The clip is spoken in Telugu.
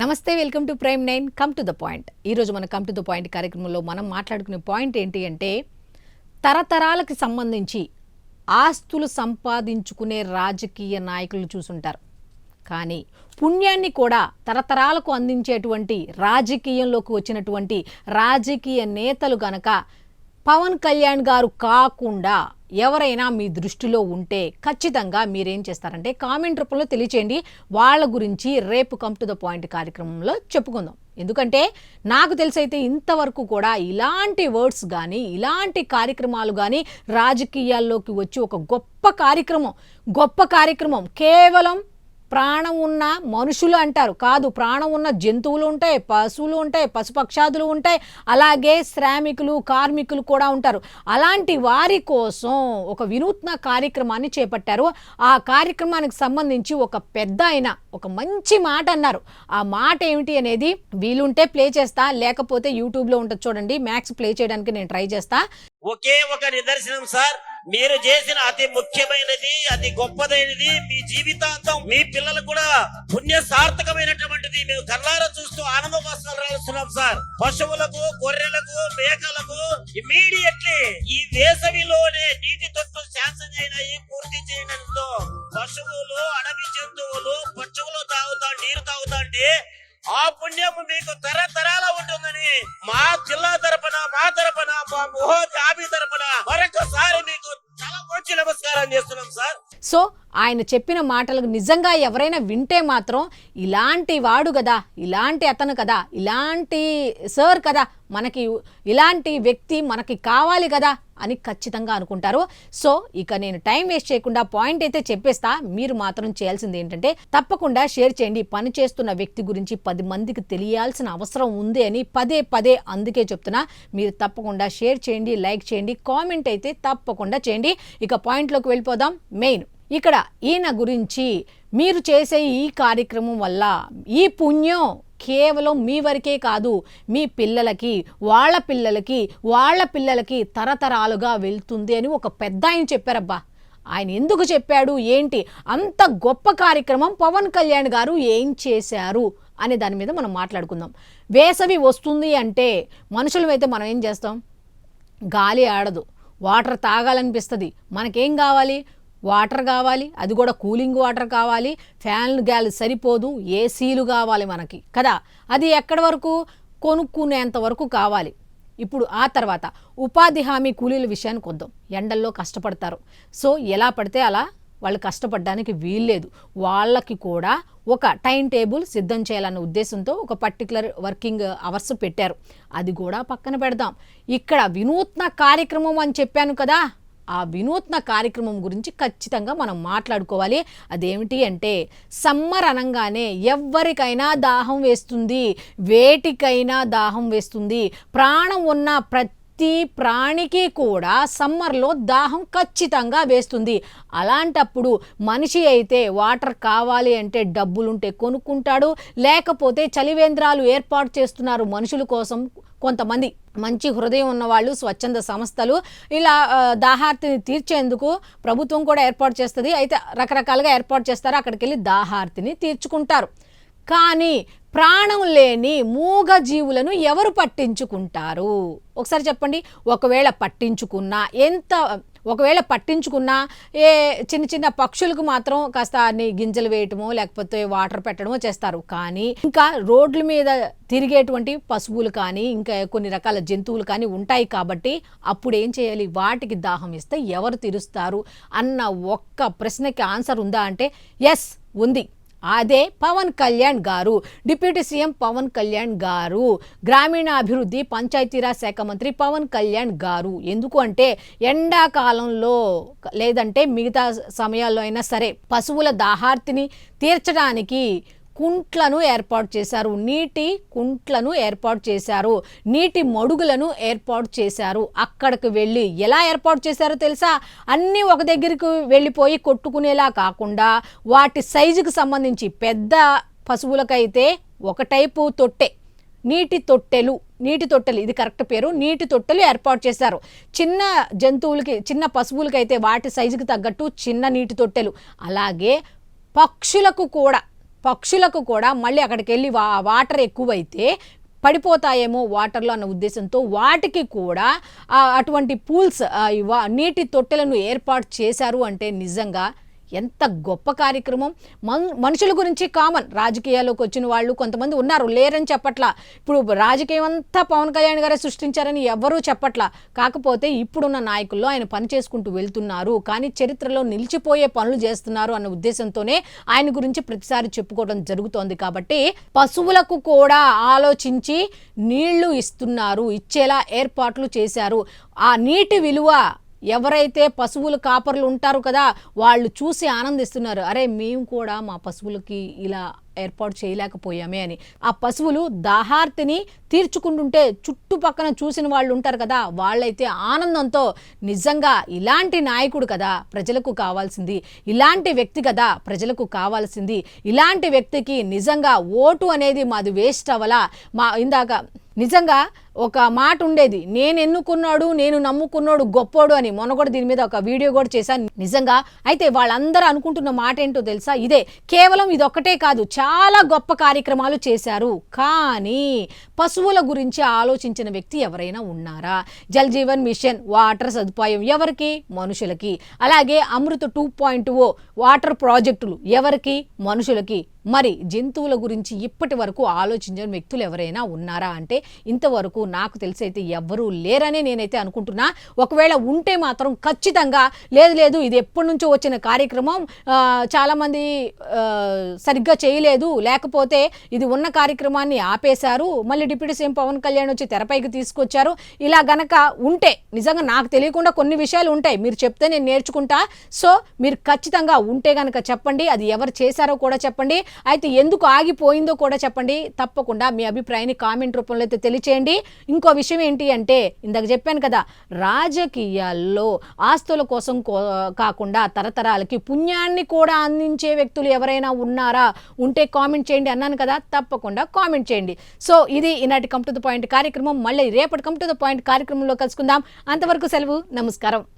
నమస్తే, welcome to prime 9 come to the point. ఈరోజు మన కమ్ టు ద పాయింట్ కార్యక్రమంలో మనం మాట్లాడుకునే పాయింట్ ఏంటి అంటే, తరతరాలకు సంబంధించి ఆస్తులు సంపాదించుకునే రాజకీయ నాయకులు చూసుంటారు. కానీ పుణ్యాన్ని కూడా తరతరాలకు అందించేటువంటి రాజకీయంలోకి వచ్చినటువంటి రాజకీయ నేతలు గనక పవన్ కళ్యాణ్ గారు కాకుండా ఎవరైనా మీ దృష్టిలో ఉంటే ఖచ్చితంగా మీరేం చేస్తారంటే కామెంట్ రూపంలో తెలియచేయండి. వాళ్ళ గురించి రేపు కమ్ టు ద పాయింట్ కార్యక్రమంలో చెప్పుకుందాం. ఎందుకంటే నాకు తెలిసైతే ఇంతవరకు కూడా ఇలాంటి వర్డ్స్ కానీ ఇలాంటి కార్యక్రమాలు కానీ రాజకీయాల్లోకి వచ్చి ఒక గొప్ప కార్యక్రమం కేవలం ప్రాణం ఉన్న మనుషులు అంటారు కాదు, ప్రాణం ఉన్న జంతువులు ఉంటాయి, పశువులు ఉంటాయి, పశుపక్షాదులు ఉంటాయి, అలాగే శ్రామికులు కార్మికులు కూడా ఉంటారు. అలాంటి వారి కోసం ఒక వినూత్న కార్యక్రమాన్ని చేపట్టారు. ఆ కార్యక్రమానికి సంబంధించి ఒక పెద్ద ఆయన ఒక మంచి మాట అన్నారు. ఆ మాట ఏమిటి అనేది వీలుంటే ప్లే చేస్తా, లేకపోతే యూట్యూబ్లో ఉంటుంది చూడండి, మ్యాక్స్ ప్లే చేయడానికి నేను ట్రై చేస్తా. ఒకే ఒక నిదర్శనం సార్, మీరు చేసిన అతి ముఖ్యమైనది అతి గొప్పదైనది మీ జీవితాంతం మీ పిల్లలు కూడా పుణ్య సార్థకమైనటువంటిది మేము కళ్ళారా చూస్తూ ఆనంద వస్త్రాలు రాస్తున్నాం సార్. పశువులకు గొర్రెలకు మేకలకు ఇమీడియట్లీ ఈ వేసవిలోనే నీటి తొట్టు శాంక్షన్ అయినాయి. పూర్తి చేయడంతో పశువులు అడవి జంతువులు పశువులు నీరు తాగుతాండి. ఆ పుణ్యం మీకు తరతరాల ఉంటుందని మా జిల్లా తరపున మా మోహోజాబీ తరపున మరొకసారి మీకు చాలా మంచి నమస్కారం చేస్తున్నాం సార్. సో ఆయన చెప్పిన మాటలకు నిజంగా ఎవరైనా వింటే మాత్రం ఇలాంటి వాడు కదా, ఇలాంటి అతను కదా, ఇలాంటి సార్ కదా, మనకి ఇలాంటి వ్యక్తి మనకి కావాలి కదా అని ఖచ్చితంగా అనుకుంటారు. సో ఇక నేను టైం వేస్ట్ చేయకుండా పాయింట్ అయితే చెప్పేస్తా. మీరు మాత్రం చేయాల్సింది ఏంటంటే తప్పకుండా షేర్ చేయండి. పని చేస్తున్న వ్యక్తి గురించి 10 మందికి తెలియాల్సిన అవసరం ఉంది అని పదే అందుకే చెప్తున్నా. మీరు తప్పకుండా షేర్ చేయండి, లైక్ చేయండి, కామెంట్ అయితే తప్పకుండా చేయండి. ఇక పాయింట్లోకి వెళ్ళిపోదాం. మెయిన్ ఇక్కడ ఈయన గురించి మీరు చేసే ఈ కార్యక్రమం వల్ల ఈ పుణ్యం కేవలం మీ వరకే కాదు, మీ పిల్లలకి వాళ్ళ పిల్లలకి తరతరాలుగా వెళ్తుంది అని ఒక పెద్ద ఆయన చెప్పారబ్బా. ఆయన ఎందుకు చెప్పాడు ఏంటి, అంత గొప్ప కార్యక్రమం పవన్ కళ్యాణ్ గారు ఏం చేశారు అనే దాని మీద మనం మాట్లాడుకుందాం. వేసవి వస్తుంది అంటే మనుషులమైతే మనం ఏం చేస్తాం, గాలి ఆడదు, వాటర్ తాగాలనిపిస్తుంది. మనకేం కావాలి, వాటర్ కావాలి, అది కూడా కూలింగ్ వాటర్ కావాలి, ఫ్యాన్లు గాలి సరిపోదు, ఏసీలు కావాలి మనకి కదా. అది ఎక్కడి వరకు, కొనుక్కునేంత వరకు కావాలి. ఇప్పుడు ఆ తర్వాత ఉపాధి హామీ కూలీల విషయానికి వద్దాం. ఎండల్లో కష్టపడతారు. సో ఎలా పడితే అలా వాళ్ళు కష్టపడడానికి వీల్లేదు. వాళ్ళకి కూడా ఒక టైం టేబుల్ సిద్ధం చేయాలన్న ఉద్దేశంతో ఒక పర్టికులర్ వర్కింగ్ అవర్స్ పెట్టారు. అది కూడా పక్కన పెడదాం. ఇక్కడ వినూత్న కార్యక్రమం అని చెప్పాను కదా, ఆ వినూత్న కార్యక్రమం గురించి ఖచ్చితంగా మనం మాట్లాడుకోవాలి. అదేమిటి అంటే సమ్మర్ అనగానే ఎవరికైనా దాహం వేస్తుంది, వేటికైనా దాహం వేస్తుంది. ప్రాణం ఉన్న ప్రతి ప్రాణికి కూడా సమ్మర్లో దాహం ఖచ్చితంగా వేస్తుంది. అలాంటప్పుడు మనిషి అయితే వాటర్ కావాలి అంటే డబ్బులుంటే కొనుక్కుంటాడు, లేకపోతే చలివేంద్రాలు ఏర్పాటు చేస్తున్నారు మనుషుల కోసం. కొంతమంది మంచి హృదయం ఉన్నవాళ్ళు, స్వచ్ఛంద సంస్థలు ఇలా దాహార్తిని తీర్చేందుకు ప్రభుత్వం కూడా ఏర్పాటు చేస్తుంది. అయితే రకరకాలుగా ఏర్పాటు చేస్తారు, అక్కడికి వెళ్ళి దాహార్తిని తీర్చుకుంటారు. కానీ ప్రాణం లేని మూగ జీవులను ఎవరు పట్టించుకుంటారు ఒకసారి చెప్పండి. ఒకవేళ పట్టించుకున్నా ఏ చిన్న పక్షులకు మాత్రం కాస్త గింజలు వేయటమో లేకపోతే వాటర్ పెట్టడమో చేస్తారు. కానీ ఇంకా రోడ్ల మీద తిరిగేటువంటి పశువులు కానీ ఇంకా కొన్ని రకాల జంతువులు కానీ ఉంటాయి కాబట్టి అప్పుడు ఏం చేయాలి, వాటికి దాహం ఇస్తే ఎవరు తీరుస్తారు అన్న ఒక్క ప్రశ్నకి ఆన్సర్ ఉందా అంటే ఎస్ ఉంది. అదే పవన్ కళ్యాణ్ గారు, డిప్యూటీ సీఎం పవన్ కళ్యాణ్ గారు, గ్రామీణాభివృద్ధి పంచాయతీరాజ్ శాఖ మంత్రి పవన్ కళ్యాణ్ గారు. ఎందుకు అంటే ఎండాకాలంలో లేదంటే మిగతా సమయాల్లో అయినా సరే పశువుల దాహార్తిని తీర్చడానికి కుంట్లను ఏర్పాటు చేశారు, నీటి కుంట్లను ఏర్పాటు చేశారు, నీటి మడుగులను ఏర్పాటు చేశారు. అక్కడికి వెళ్ళి ఎలా ఏర్పాటు చేశారో తెలుసా, అన్నీ ఒక దగ్గరికి వెళ్ళిపోయి కొట్టుకునేలా కాకుండా వాటి సైజుకి సంబంధించి పెద్ద పశువులకైతే ఒక టైపు తొట్టె, నీటి తొట్టెలు ఇది కరెక్ట్ పేరు, నీటి తొట్టెలు ఏర్పాటు చేశారు. చిన్న జంతువులకి చిన్న పశువులకైతే వాటి సైజుకి తగ్గట్టు చిన్న నీటి తొట్టెలు, అలాగే పక్షులకు కూడా పక్షులకు కూడా మళ్ళీ అక్కడికి వెళ్ళి వాటర్ ఎక్కువైతే పడిపోతాయేమో వాటర్లో అన్న ఉద్దేశంతో వాటికి కూడా అటువంటి పూల్స్ నీటి తొట్టెలను ఏర్పాటు చేశారు అంటే నిజంగా ఎంత గొప్ప కార్యక్రమం. మనుషుల గురించి కామన్, రాజకీయాల్లోకి వచ్చిన వాళ్ళు కొంతమంది ఉన్నారు, లేరని చెప్పట్లా. ఇప్పుడు రాజకీయం అంతా పవన్ కళ్యాణ్ గారే సృష్టించారని ఎవరూ చెప్పట్లా. కాకపోతే ఇప్పుడున్న నాయకుల్లో ఆయన పని చేసుకుంటూ వెళ్తున్నారు, కానీ చరిత్రలో నిలిచిపోయే పనులు చేస్తున్నారు అన్న ఉద్దేశంతోనే ఆయన గురించి ప్రతిసారి చెప్పుకోవడం జరుగుతోంది. కాబట్టి పశువులకు కూడా ఆలోచించి నీళ్లు ఇస్తున్నారు, ఇచ్చేలా ఏర్పాట్లు చేశారు. ఆ నీటి విలువ ఎవరైతే పశువుల కాపర్లు ఉంటారు కదా, వాళ్ళు చూసి ఆనందిస్తున్నారు. అరే మేము కూడా మా పశువులకి ఇలా ఏర్పాటు చేయలేకపోయామే అని. ఆ పశువులు దాహార్తిని తీర్చుకుంటుంటే చుట్టుపక్కన చూసిన వాళ్ళు ఉంటారు కదా, వాళ్ళైతే ఆనందంతో నిజంగా ఇలాంటి నాయకుడు కదా ప్రజలకు కావాల్సింది, ఇలాంటి వ్యక్తి కదా ప్రజలకు కావాల్సింది, ఇలాంటి వ్యక్తికి నిజంగా ఓటు అనేది మాది వేస్ట్ అవ్వలా. ఇందాక నిజంగా ఒక మాట ఉండేది, నేను ఎన్నుకున్నాడు నేను నమ్ముకున్నాడు గొప్పోడు అని. మొన్న కూడా దీని మీద ఒక వీడియో కూడా చేశాను నిజంగా. అయితే వాళ్ళందరూ అనుకుంటున్న మాట ఏంటో తెలుసా, ఇదే. కేవలం ఇదొక్కటే కాదు, చాలా గొప్ప కార్యక్రమాలు చేశారు, కానీ పశువుల గురించి ఆలోచించిన వ్యక్తి ఎవరైనా ఉన్నారా? జల్ జీవన్ మిషన్ వాటర్ సదుపాయం ఎవరికి? మనుషులకి. అలాగే అమృత 2.0 వాటర్ ప్రాజెక్టులు ఎవరికి? మనుషులకి. మరి జంతువుల గురించి ఇప్పటి వరకు ఆలోచించిన వ్యక్తులు ఎవరైనా ఉన్నారా అంటే ఇంతవరకు నాకు తెలిసి అయితే ఎవ్వరూ లేరని నేనైతే అనుకుంటున్నా. ఒకవేళ ఉంటే మాత్రం ఖచ్చితంగా లేదు ఇది ఎప్పటి నుంచో వచ్చిన కార్యక్రమం, చాలామంది సరిగ్గా చేయలేదు, లేకపోతే ఇది ఉన్న కార్యక్రమాన్ని ఆపేశారు, మళ్ళీ డిప్యూటీ సీఎం పవన్ కళ్యాణ్ వచ్చి తెరపైకి తీసుకొచ్చారు, ఇలా గనక ఉంటే నిజంగా నాకు తెలియకుండా కొన్ని విషయాలు ఉంటాయి, మీరు చెప్తే నేను నేర్చుకుంటా. సో మీరు ఖచ్చితంగా ఉంటే గనక చెప్పండి, అది ఎవరు చేశారో కూడా చెప్పండి, అయితే ఎందుకు ఆగిపోయిందో కూడా చెప్పండి. తప్పకుండా మీ అభిప్రాయాన్ని కామెంట్ రూపంలో అయితే తెలియచేయండి. ఇంకో విషయం ఏంటి అంటే, ఇందాక చెప్పాను కదా, రాజకీయాల్లో ఆస్తుల కోసం కాకుండా తరతరాలకి పుణ్యాన్ని కూడా అందించే వ్యక్తులు ఎవరైనా ఉన్నారా? ఉంటే కామెంట్ చేయండి అన్నాను కదా, తప్పకుండా కామెంట్ చేయండి. సో ఇది ఈనాటి కమ్ టు ద పాయింట్ కార్యక్రమం. మళ్ళీ రేపటి కమ్ టు ద పాయింట్ కార్యక్రమంలో కలుసుకుందాం. అంతవరకు సెలవు, నమస్కారం.